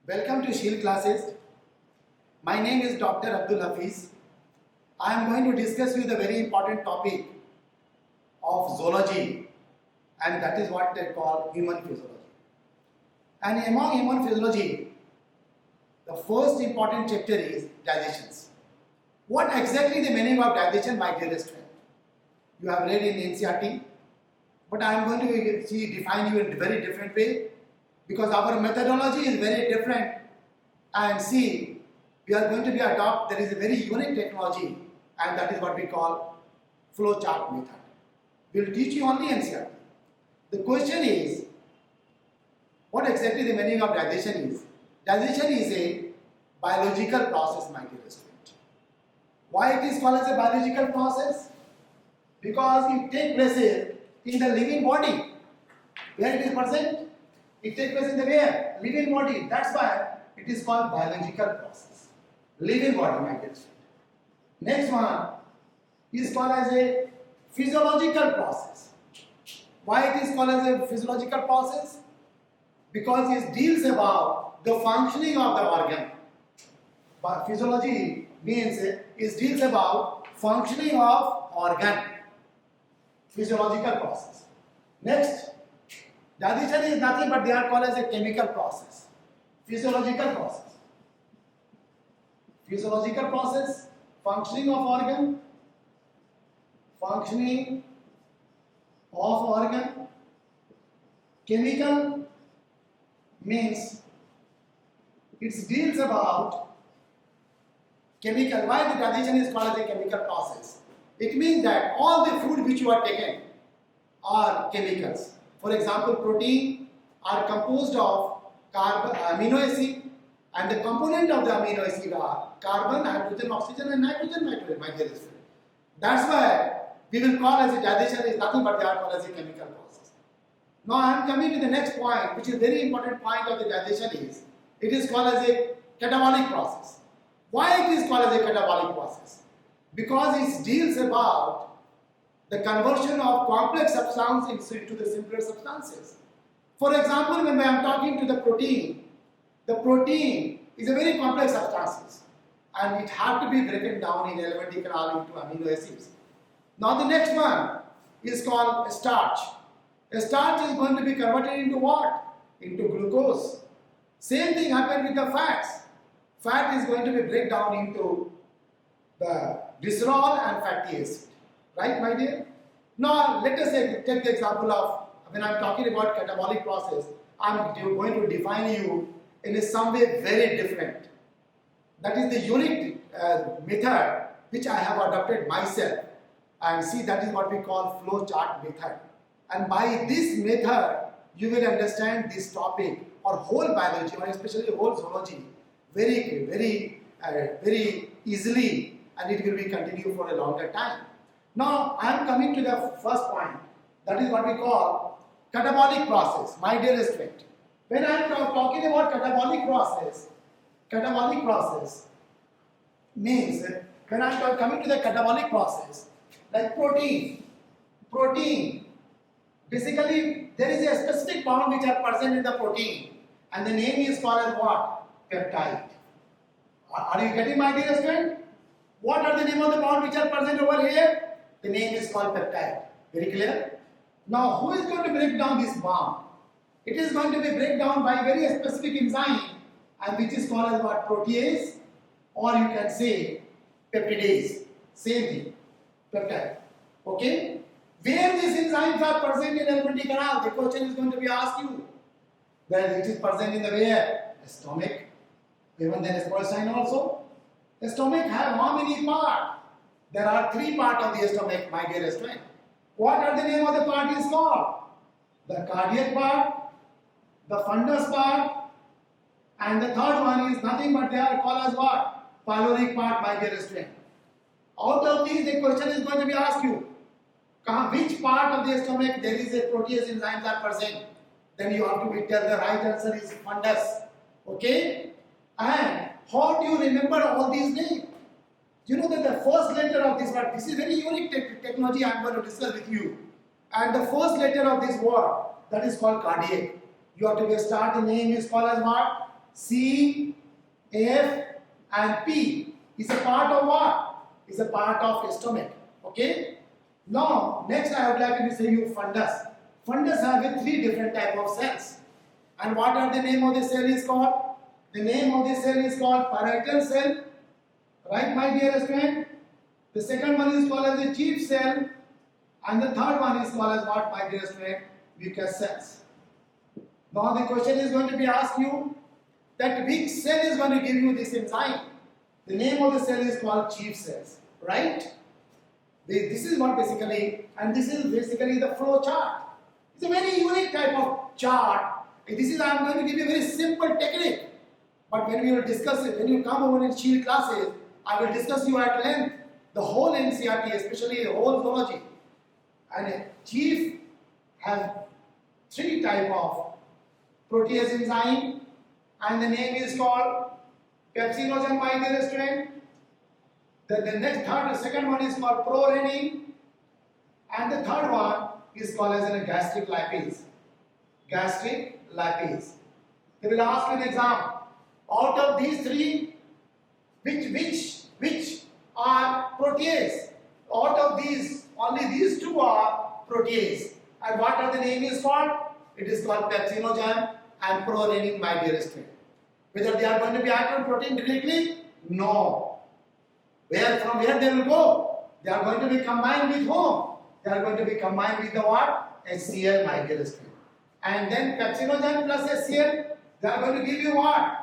Welcome to Shield classes. My name is Dr. Abdul Hafiz. I am going to discuss with a very important topic of zoology, and that is what they call human physiology. And among human physiology, the first important chapter is digestions. What exactly the meaning of digestion, my dearest friend? You have read in NCERT, but I am going to define you in a very different way because our methodology is very different. And see, we are going to there is a very unique technology, and that is what we call flowchart method. We will teach you only NCERT. The question is, what exactly the meaning of digestion is? Digestion is a biological process, my dearest friend. Why it is called as a biological process? Because it takes place in the living body. Where it is present? It takes place in the where? Living body. That's why it is called biological process. Living body, my dearest friend. Next one is called as a physiological process. Why it is called as a physiological process? Because it deals about the functioning of the organ. But physiology means it deals about functioning of organ. Physiological process. Next, digestion is nothing but they are called as a chemical process. Physiological process. Physiological process, functioning of organ, functioning of organ. Chemical means it deals about chemical. Why the digestion is called as a chemical process? It means that all the food which you are taking are chemicals. For example, protein are composed of amino acid, and the component of the amino acid are carbon, hydrogen, oxygen, and nitrogen, my dearest friend. That's why we will call as a digestion is nothing but they are called as a chemical process. Now I am coming to the next point, which is very important point of the digestion is, it is called as a catabolic process. Why it is called as a catabolic process? Because it deals about the conversion of complex substances into the simpler substances. For example, when I am talking to the protein is a very complex substance and it had to be broken down in elementary canal into amino acids. Now the next one is called starch. A starch is going to be converted into what? Into glucose. Same thing happened with the fats. Fat is going to be break down into the glycerol and fatty acid. Right, my dear? Now let us take the example of when I am talking about catabolic process, I am going to define you in some way very different. That is the unique method which I have adopted myself, and see, that is what we call flowchart method. And by this method you will understand this topic or whole biology or especially whole zoology very easily, and it will be continued for a longer time. Now I am coming to the first point, that is what we call catabolic process, my dearest friend. When I am talking about catabolic process means when I am coming to the catabolic process, like protein, basically there is a specific bond which are present in the protein, and the name is called as what? Peptide. Are you getting, my dearest friend? What are the name of the bond which are present over here? The name is called peptide. Very clear? Now who is going to break down this bond? It is going to be break down by very specific enzyme, and which is called as what? Protease, or you can say peptidase. Same thing. Peptide. Okay? Where these enzymes are present in alimentary canal? The question is going to be asked you. Well, it is present in the where? Stomach. Even then intestine also. The stomach have how many parts? There are 3 parts of the stomach, my dearest friend. What are the name of the part is called? The cardiac part, the fundus part, and the third one is nothing but they are called as what? Pyloric part, my dearest friend. Out of these, the question is going to be asked you, which part of the stomach there is a protease enzymes are present? Then you have to tell the right answer is fundus. Okay? And how do you remember all these names? You know that the first letter of this word, this is very unique technology I am going to discuss with you. And the first letter of this word, that is called cardiac. You have to start, the name is called as what? C, F and P is a part of what? Is a part of stomach. Okay? Now, next I would like to say you fundus. Fundus have three different type of cells. And what are the name of the cell is called? The name of the cell is called parietal cell. Right, my dear student? The second one is called as the chief cell. And the third one is called as what, my dear student? Mucous cells. Now the question is going to be asked you that which cell is going to give you this enzyme. The name of the cell is called chief cells. Right? This is what basically, and this is basically the flow chart. It's a very unique type of chart. This is, I am going to give you a very simple technique. But when we will discuss it, when you come over in Shield classes, I will discuss you at length the whole NCRT, especially the whole zoology. And a chief has three type of protease enzyme, and the name is called pepsinogen, my dear student. The second one is called prorenin, and the third one is called as a gastric lipase. Gastric lipase. They will ask you an exam. Out of these three, which are protease? Out of these, only these two are protease. And what are the name is called? It is called pepsinogen and prorenin, my dear student. Whether they are going to be acted on protein directly? No. From where they will go? They are going to be combined with whom? They are going to be combined with the what? HCl, my dear student. And then pepsinogen plus HCl, they are going to give you what?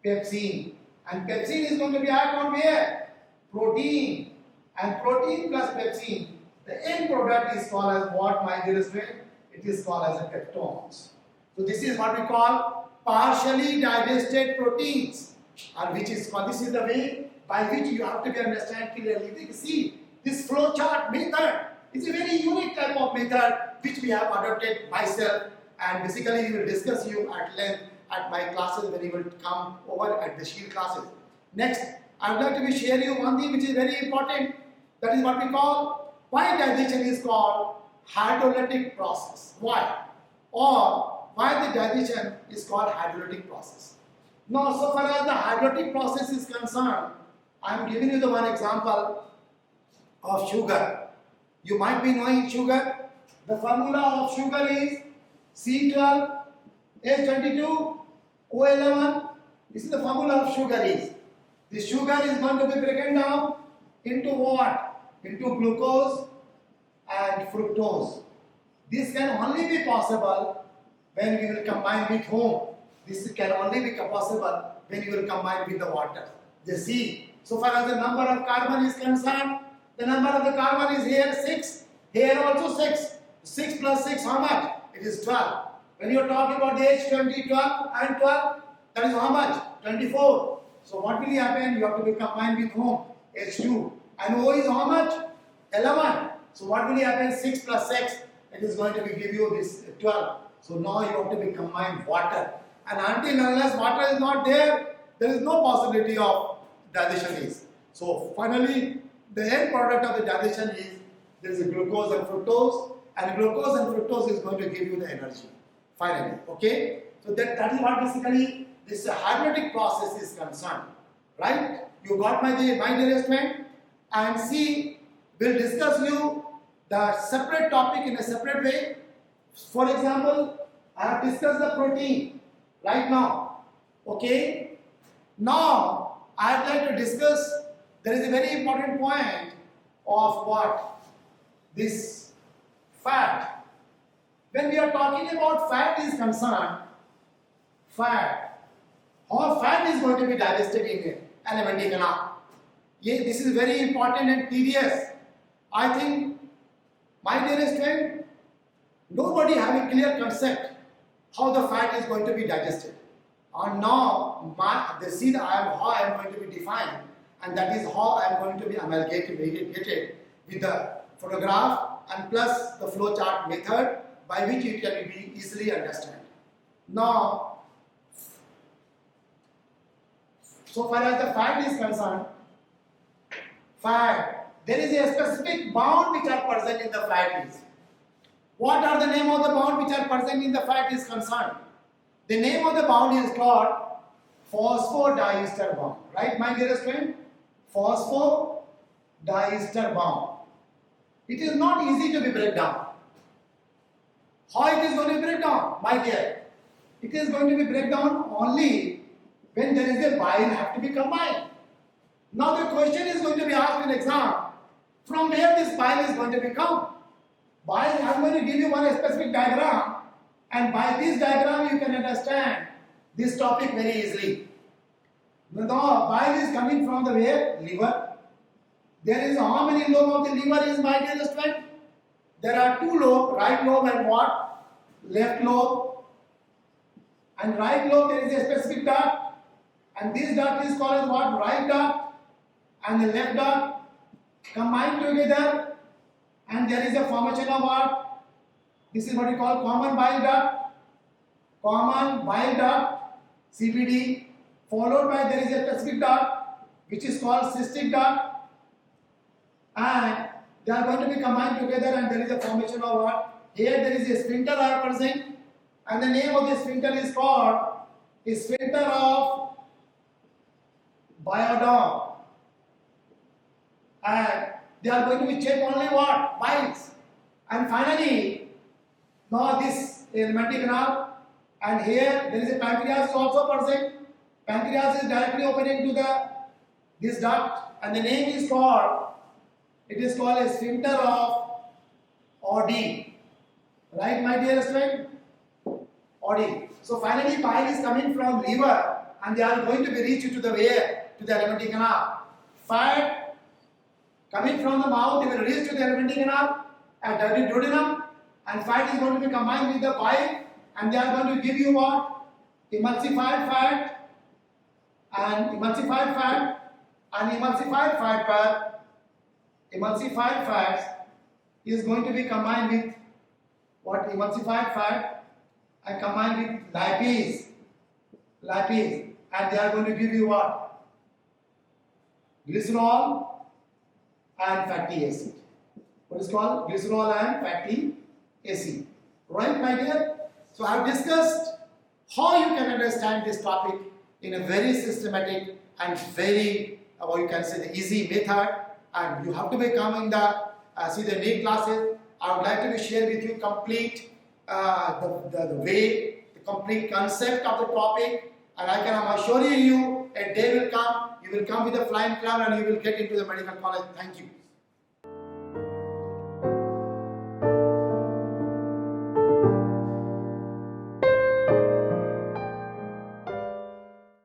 Pepsine. And pepsine is going to be acted on where? Protein. And protein plus pepsine, the end product is called as what, my dear student? It is called as a peptones. So this is what we call partially digested proteins, and which is called, this is the way by which you have to be understand clearly. You can see this flow chart method is a very unique type of method which we have adopted myself, and basically we will discuss you at length at my classes when you will come over at the Shield classes. Next, I would like to be share you one thing which is very important. That is what we call, why digestion is called hydrolytic process. Why? Or why the digestion is called hydrolytic process. Now, so far as the hydrolytic process is concerned, I am giving you the one example of sugar. You might be knowing sugar. The formula of sugar is C12, H22, O11. This is the formula of sugar is. The sugar is going to be broken down into what? Into glucose and fructose. This can only be possible when we will combine with whom? This can only be possible when you will combine with the water. You see, so far as the number of carbon is concerned, the number of the carbon is here 6, here also 6. 6 plus 6, how much? It is 12. When you are talking about the H20, 12 and 12, that is how much? 24. So what will happen? You have to be combined with whom? H2. And O is how much? 11. So what will happen? 6 plus 6, it is going to be give you this 12. So now you have to be combined water. And until unless water is not there, there is no possibility of digestion is. So finally, the end product of the digestion is there is a glucose and fructose, and glucose and fructose is going to give you the energy. Finally, okay? So that is what basically this hydrolytic process is concerned, right? You got my dear student, and see, we'll discuss you the separate topic in a separate way. For example, I have discussed the protein right now, okay? Now, I would like to discuss, there is a very important point of what? This fat. When we are talking about fat is concerned, how fat is going to be digested in alimentary canal. This is very important and tedious. I think, my dearest friend, nobody have a clear concept how the fat is going to be digested. And now, they see how I am going to be defined, and that is how I am going to be amalgamated with the photograph and plus the flow chart method by which it can be easily understood. Now, so far as the fat is concerned, there is a specific bound which are present in the fat is. What are the name of the bound which are present in the fat is concerned? The name of the bound is called phosphodiester bond. Right, my dearest friend? Phosphodiester bond. It is not easy to be break down. How it is going to break down, my dear? It is going to be break down only when there is a bile have to be combined. Now the question is going to be asked in exam, from where this bile is going to become? Bile, I am going to give you one specific diagram, and by this diagram you can understand this topic very easily. The bile is coming from the where? Liver. There is how many lobe of the liver is, my dear student? There are two lobes, right lobe and what? Left lobe. And right lobe there is a specific duct, and this duct is called as what? Right duct, and the left duct combined together, and there is a formation of what? This is what we call common bile duct. Common bile duct, CBD, followed by there is a specific duct which is called cystic duct, and they are going to be combined together, and there is a formation of what? Here there is a sphincter are present, and the name of the sphincter is called sphincter of Biodome, and they are going to be check only what? Biles. And finally, now this alimentary canal, and here there is a pancreas is also present. Pancreas is directly opening to this duct, and the name is called, it is called a sphincter of Oddi. Right, my dear student? Oddi. So finally bile is coming from liver, and they are going to be reached to the where? To the alimentary canal. Fat coming from the mouth, they will reach to the alimentary canal at duodenum, and fat is going to be combined with the bile, and they are going to give you what? Emulsified fat, and emulsified fat, and emulsified fat is going to be combined with what? Emulsified fat and combined with lipase, and they are going to give you what? Glycerol and fatty acid. What is called? Glycerol and fatty acid. Right, my dear? So I have discussed how you can understand this topic in a very systematic and very, you can say, the easy method, and you have to be coming the see the NEET classes. I would like to be share with you complete the way, the complete concept of the topic, and I am assuring you a day will come, you will come with a flying club and you will get into the medical college. Thank you.